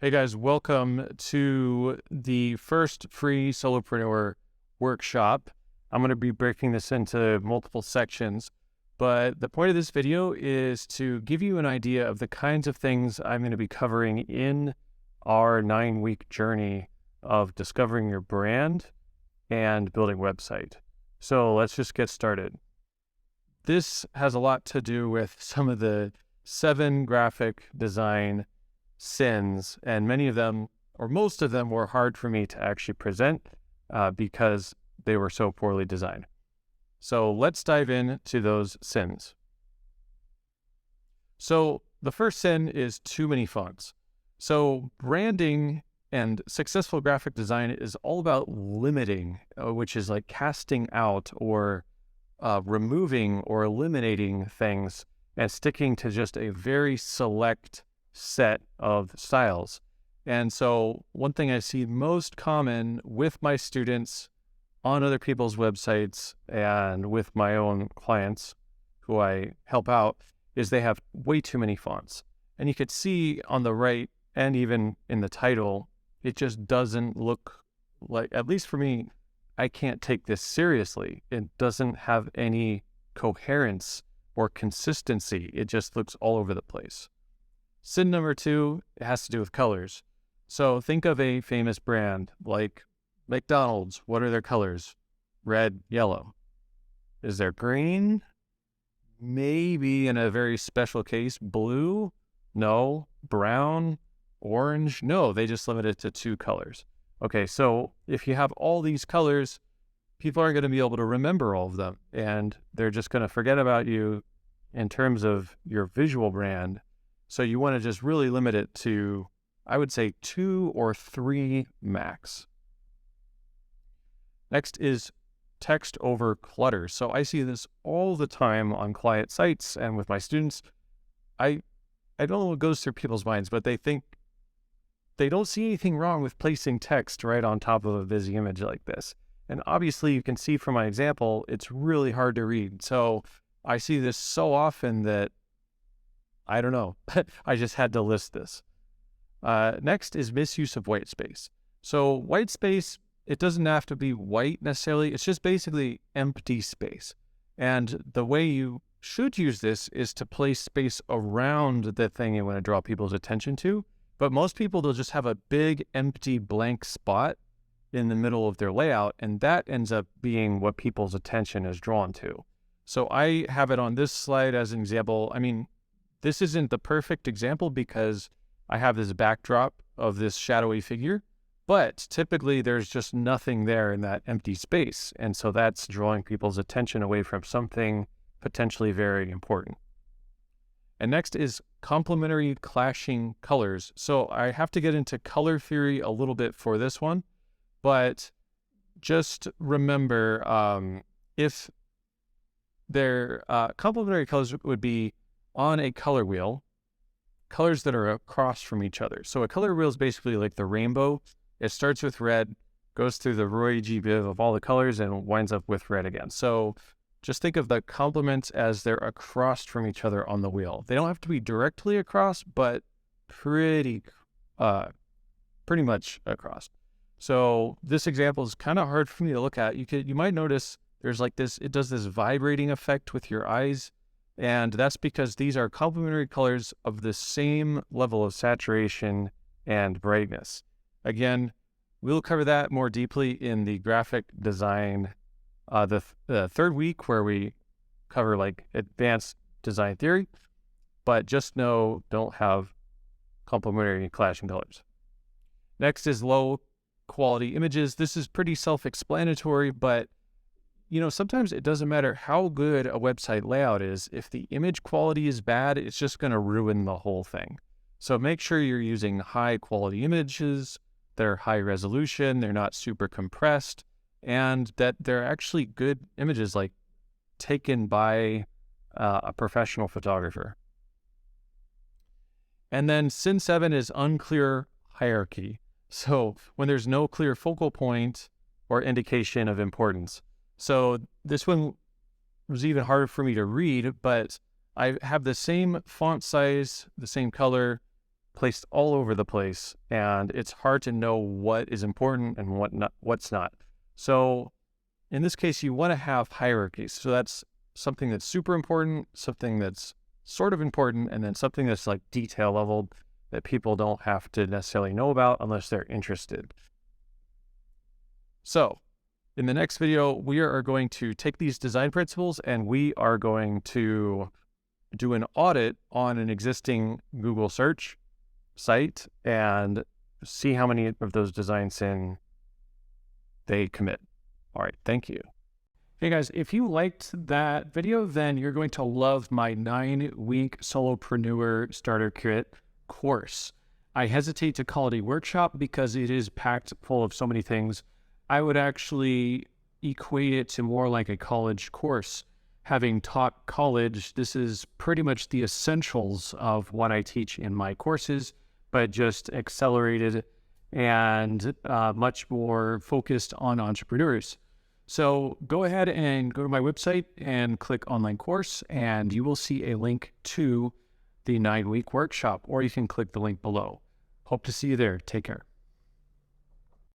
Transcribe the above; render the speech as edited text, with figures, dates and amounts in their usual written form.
Hey guys, welcome to the first free Solopreneur workshop. I'm going to be breaking this into multiple sections, but the point of this video is to give you an idea of the kinds of things I'm going to be covering in our 9-week journey of discovering your brand and building a website. So let's just get started. This has a lot to do with some of the 7 graphic design sins, and many of them, or most of them, were hard for me to actually present because they were so poorly designed. So let's dive into those sins. So the first sin is too many fonts. So branding and successful graphic design is all about limiting, which is like casting out or removing or eliminating things and sticking to just a very select set of styles. And so one thing I see most common with my students on other people's websites and with my own clients who I help out is they have way too many fonts. And you could see on the right and even in the title, it just doesn't look like, at least for me, I can't take this seriously. It doesn't have any coherence or consistency. It just looks all over the place. Sin number 2, it has to do with colors. So think of a famous brand like McDonald's. What are their colors? Red, yellow. Is there green? Maybe in a very special case, blue? No. Brown? Orange? No, they just limit it to 2 colors. Okay, so if you have all these colors, people aren't going to be able to remember all of them, and they're just going to forget about you in terms of your visual brand. So you want to just really limit it to, I would say, 2 or 3 max. Next is text over clutter. So I see this all the time on client sites and with my students. I don't know what goes through people's minds, but they think they don't see anything wrong with placing text right on top of a busy image like this. And obviously you can see from my example, it's really hard to read. So I see this so often that I don't know. I just had to list this. Next is misuse of white space. So white space, it doesn't have to be white necessarily. It's just basically empty space. And the way you should use this is to place space around the thing you want to draw people's attention to. But most people, they'll just have a big empty blank spot in the middle of their layout, and that ends up being what people's attention is drawn to. So I have it on this slide as an example. I mean, this isn't the perfect example because I have this backdrop of this shadowy figure, but typically there's just nothing there in that empty space. And so that's drawing people's attention away from something potentially very important. And next is complementary clashing colors. So I have to get into color theory a little bit for this one, but just remember if their complementary colors would be on a color wheel, colors that are across from each other. So a color wheel is basically like the rainbow. It starts with red, goes through the Roy G. Biv of all the colors, and winds up with red again. So just think of the complements as they're across from each other on the wheel. They don't have to be directly across, but pretty much across. So this example is kind of hard for me to look at. You might notice there's like this, it does this vibrating effect with your eyes. And that's because these are complementary colors of the same level of saturation and brightness. Again, we'll cover that more deeply in the graphic design, the 3rd week, where we cover like advanced design theory, but just know don't have complementary clashing colors. Next is low quality images. This is pretty self-explanatory, but sometimes it doesn't matter how good a website layout is. If the image quality is bad, it's just going to ruin the whole thing. So make sure you're using high quality images, they're high resolution, they're not super compressed, and that they're actually good images like taken by a professional photographer. And then sin 7 is unclear hierarchy. So when there's no clear focal point or indication of importance. So this one was even harder for me to read, but I have the same font size, the same color, placed all over the place, and it's hard to know what is important and what's not. So in this case, you want to have hierarchies. So that's something that's super important, something that's sort of important, and then something that's like detail level that people don't have to necessarily know about unless they're interested. So in the next video, we are going to take these design principles and we are going to do an audit on an existing Google search site and see how many of those design sin they commit. All right, thank you. Hey guys, if you liked that video, then you're going to love my 9-week Solopreneur Starter Kit course. I hesitate to call it a workshop because it is packed full of so many things. I would actually equate it to more like a college course. Having taught college, this is pretty much the essentials of what I teach in my courses, but just accelerated and much more focused on entrepreneurs. So go ahead and go to my website and click online course, and you will see a link to the 9-week workshop, or you can click the link below. Hope to see you there. Take care.